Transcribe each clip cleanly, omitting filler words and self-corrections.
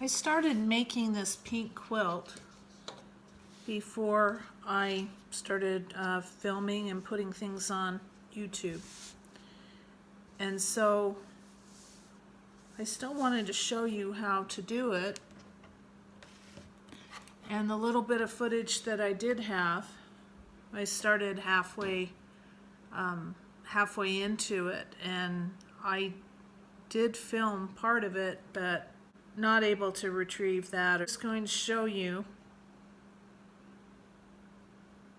I started making this pink quilt before I started filming and putting things on YouTube. And so I still wanted to show you how to do it. And the little bit of footage that I did have, I started halfway into it, and I did film part of it, but not able to retrieve that. I'm just going to show you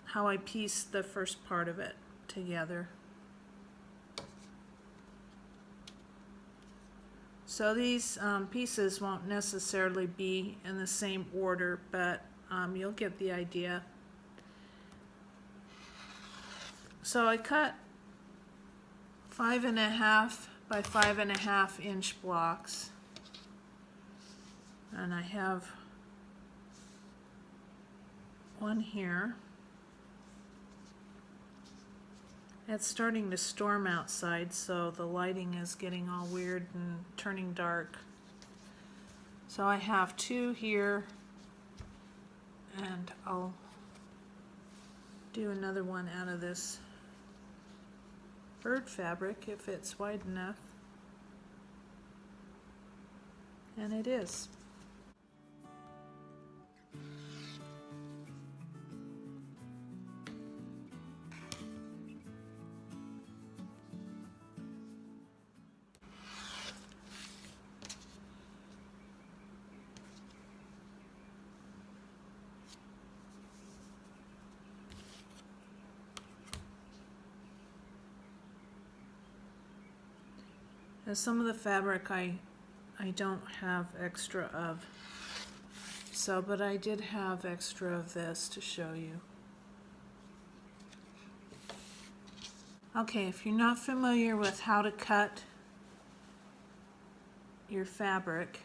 how I pieced the first part of it together. So these pieces won't necessarily be in the same order, but you'll get the idea. So I cut 5.5 by 5.5 inch blocks, and I have one here. It's starting to storm outside, so the lighting is getting all weird and turning dark. So I have two here, and I'll do another one out of this bird fabric if it's wide enough. And it is. Now, some of the fabric I don't have extra of, but I did have extra of this to show you. Okay, if you're not familiar with how to cut your fabric,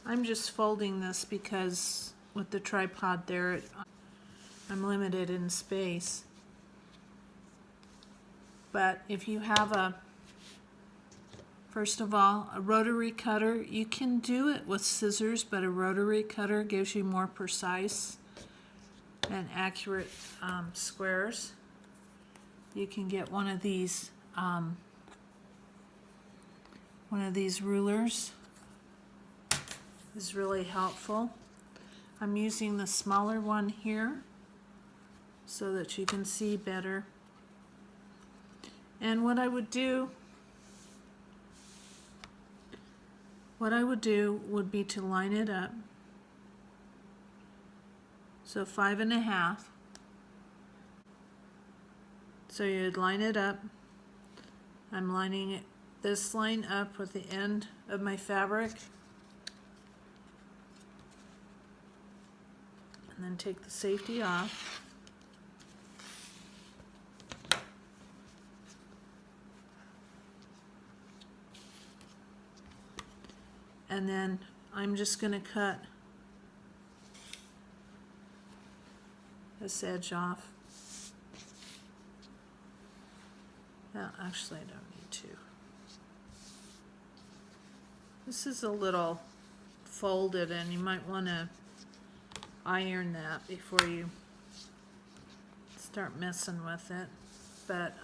I'm just folding this because with the tripod there, I'm limited in space. But if you have first of all, a rotary cutter, you can do it with scissors, but a rotary cutter gives you more precise and accurate squares. You can get one of these rulers. Is really helpful. I'm using the smaller one here so that you can see better. And what I would do would be to line it up. So 5.5. So you'd line it up. I'm lining this line up with the end of my fabric. And then take the safety off. And then I'm just going to cut this edge off. Well, actually I don't need to. This is a little folded, and you might want to iron that before you start messing with it. But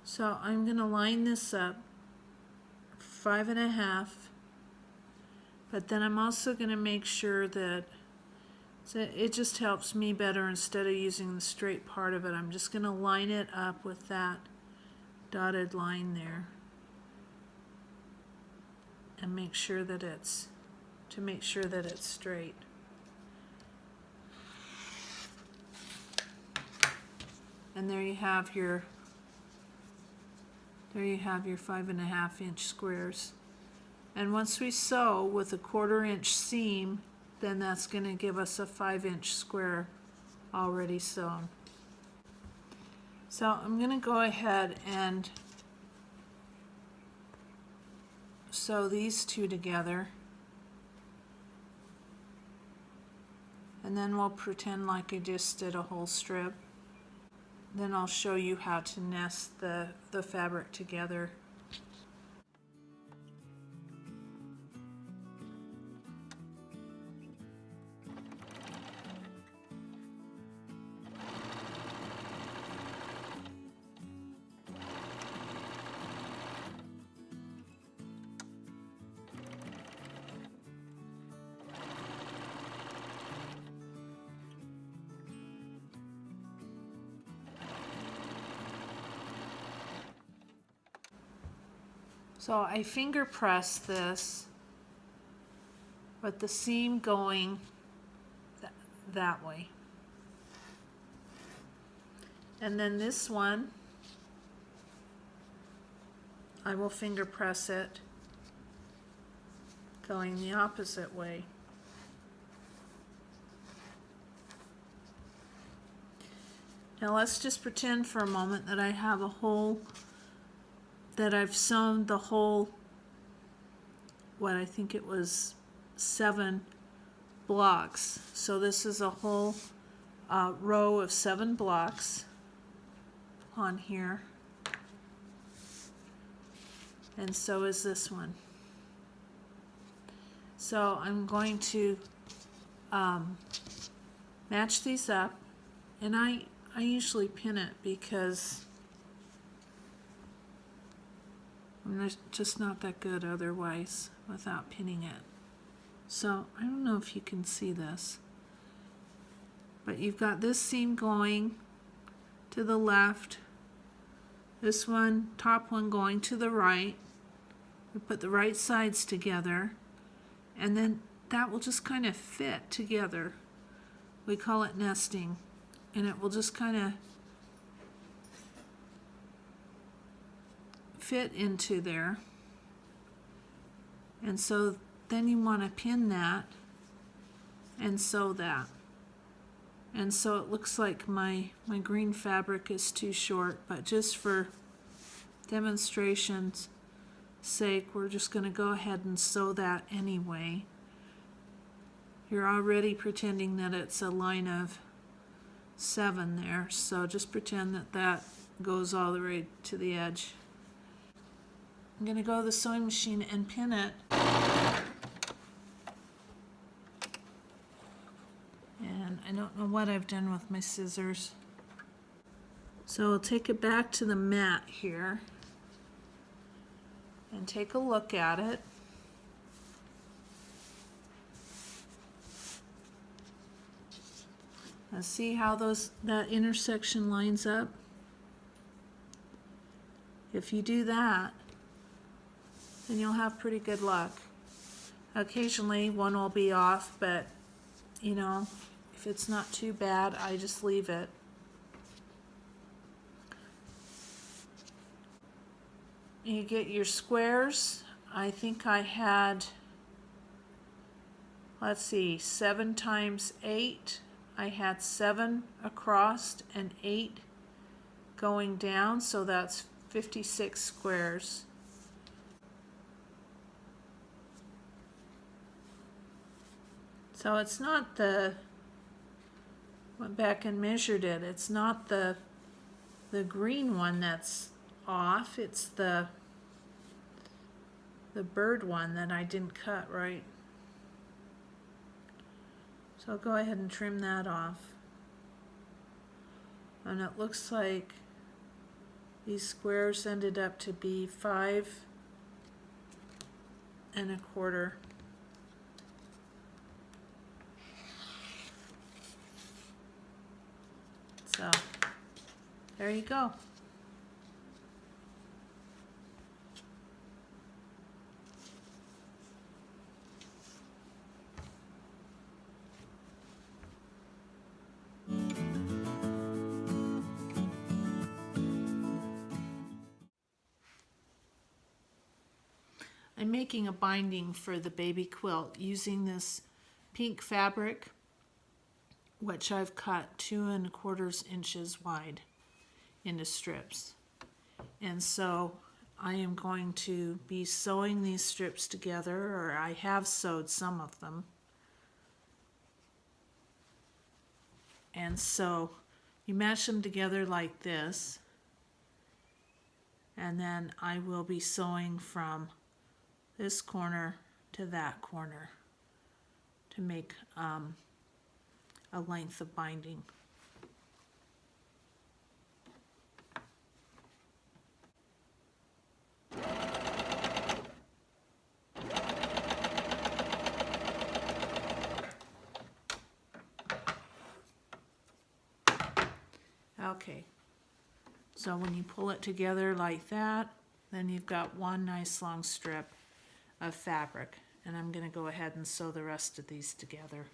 so I'm going to line this up 5.5, but then I'm also going to make sure that it just helps me better. Instead of using the straight part of it, I'm just going to line it up with that dotted line there and make sure that it's straight. And there you have your 5.5 inch squares. And once we sew with a 1/4 inch seam, then that's going to give us a 5 inch square already sewn. So I'm going to go ahead and sew these two together, and then we'll pretend like I just did a whole strip. then I'll show you how to nest the fabric together. So I finger press this, but the seam going that way. And then this one, I will finger press it going the opposite way. Now let's just pretend for a moment that I have a hole, that I've sewn the whole, what I think it was 7 blocks. So this is a whole row of 7 blocks on here. And so is this one. So I'm going to match these up, and I usually pin it because I'm just not that good otherwise without pinning it. So I don't know if you can see this, but you've got this seam going to the left, this one, top one going to the right. We put the right sides together, and then that will just kind of fit together. We call it nesting, and it will just kind of fit into there. And so then you want to pin that and sew that. And so it looks like my green fabric is too short, but just for demonstration's sake, we're just going to go ahead and sew that anyway. You're already pretending that it's a line of 7 there, so just pretend that that goes all the way to the edge. I'm going to go to the sewing machine and pin it. And I don't know what I've done with my scissors. So I'll take it back to the mat here and take a look at it. Now see how that intersection lines up? If you do that, then you'll have pretty good luck. Occasionally one will be off, but you know, if it's not too bad, I just leave it. You get your squares. I think I had, let's see, 7 times 8. I had 7 across and 8 going down, so that's 56 squares. So it's not went back and measured it. It's not the green one that's off. It's the bird one that I didn't cut right. So I'll go ahead and trim that off. And it looks like these squares ended up to be 5 1/4. So there you go. I'm making a binding for the baby quilt using this pink fabric, which I've cut 2 1/4 inches wide into strips. And so I am going to be sewing these strips together, or I have sewed some of them. And so You mash them together like this, and then I will be sewing from this corner to that corner to make a length of binding. Okay, so when you pull it together like that, then you've got one nice long strip of fabric, and I'm going to go ahead and sew the rest of these together.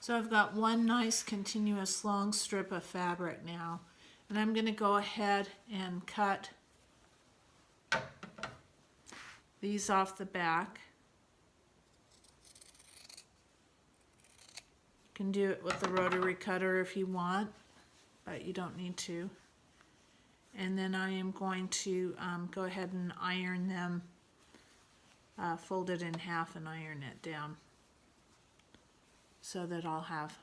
So I've got one nice continuous long strip of fabric now, and I'm going to go ahead and cut these off the back. You can do it with the rotary cutter if you want, but you don't need to. And then I am going to go ahead and iron them, fold it in half and iron it down, so that I'll have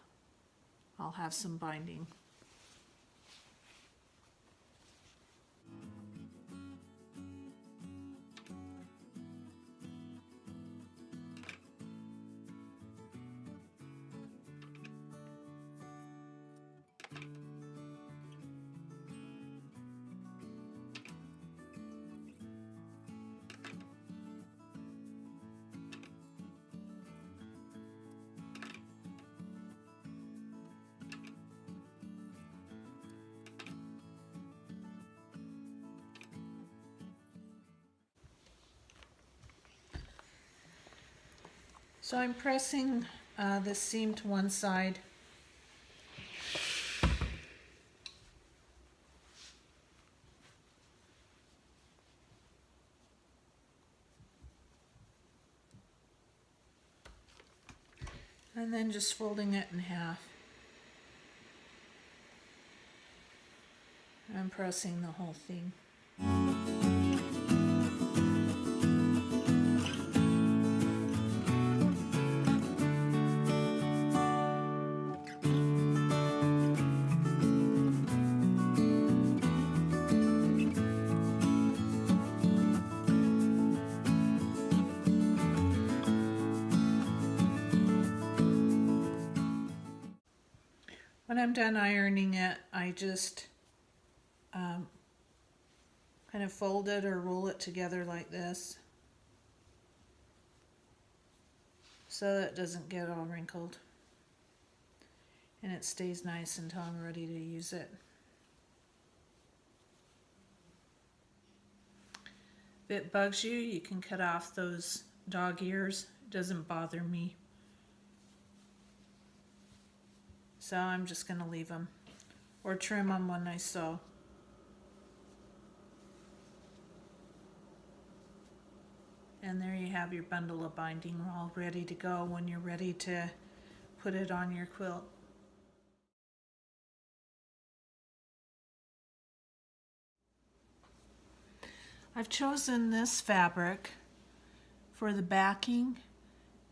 some binding. So I'm pressing this seam to one side. And then just folding it in half. I'm pressing the whole thing. When I'm done ironing it, I just kind of fold it or roll it together like this so that it doesn't get all wrinkled, and it stays nice until I'm ready to use it. If it bugs you, you can cut off those dog ears. It doesn't bother me. So I'm just going to leave them or trim them when I sew. And there you have your bundle of binding all ready to go when you're ready to put it on your quilt. I've chosen this fabric for the backing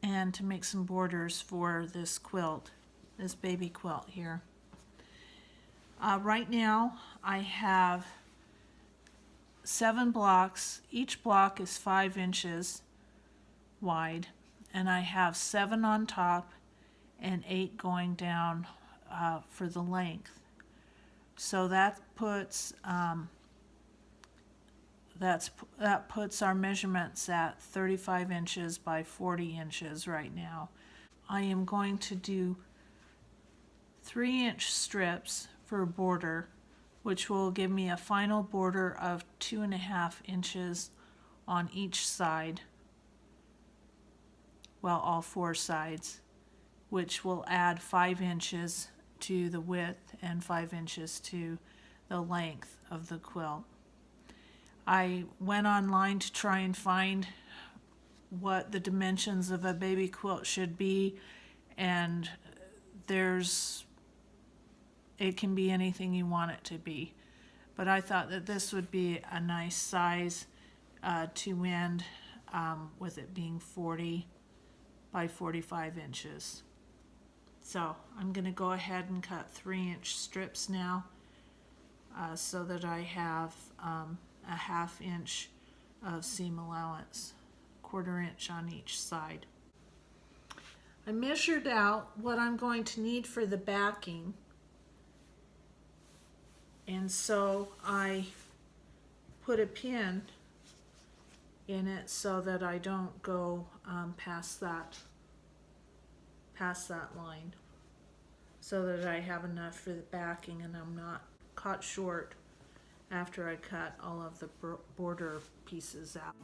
and to make some borders for this quilt, this baby quilt here. Right now I have 7 blocks. Each block is 5 inches wide, and I have 7 on top and 8 going down for the length. So that puts that puts our measurements at 35 inches by 40 inches right now. I am going to do 3-inch strips for a border, which will give me a final border of 2.5 inches on each side, well, all 4 sides, which will add 5 inches to the width and 5 inches to the length of the quilt. I went online to try and find what the dimensions of a baby quilt should be, and it can be anything you want it to be. But I thought that this would be a nice size to end with it being 40 by 45 inches. So I'm going to go ahead and cut 3-inch strips now so that I have a 1/2 inch of seam allowance, 1/4 inch on each side. I measured out what I'm going to need for the backing, and so I put a pin in it so that I don't go past that line, so that I have enough for the backing and I'm not caught short after I cut all of the border pieces out.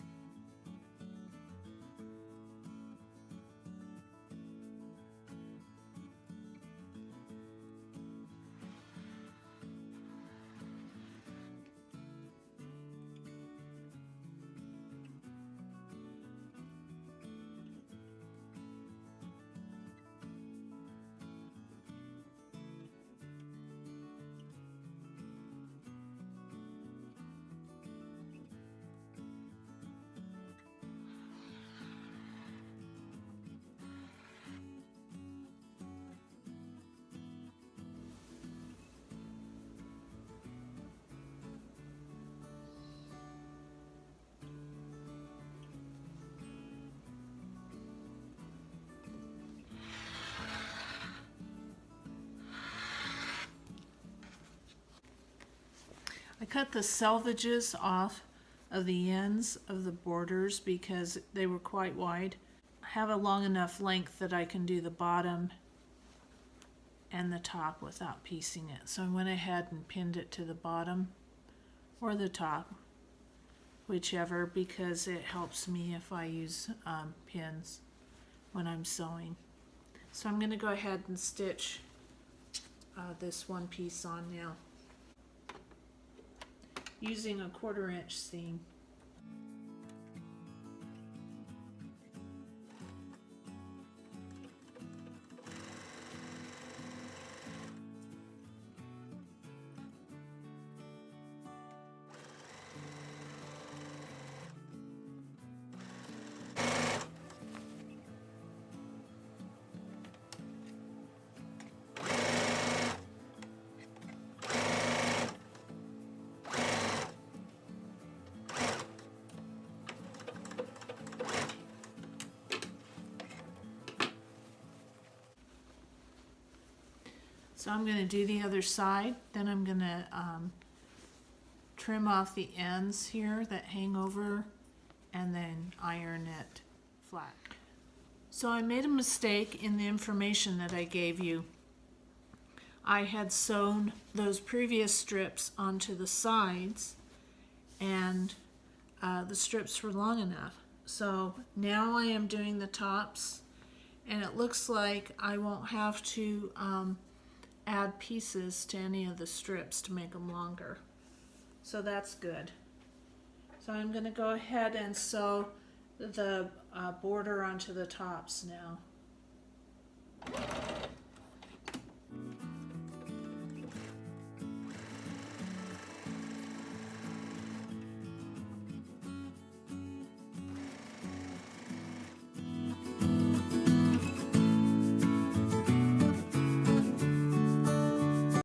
I cut the selvages off of the ends of the borders because they were quite wide. I have a long enough length that I can do the bottom and the top without piecing it. So I went ahead and pinned it to the bottom or the top, whichever, because it helps me if I use pins when I'm sewing. So I'm going to go ahead and stitch this one piece on now, using a 1/4 inch seam. So I'm going to do the other side, then I'm going to trim off the ends here that hang over and then iron it flat. So I made a mistake in the information that I gave you. I had sewn those previous strips onto the sides, and the strips were long enough. So now I am doing the tops, and it looks like I won't have to add pieces to any of the strips to make them longer. So that's good. So I'm going to go ahead and sew the border onto the tops now.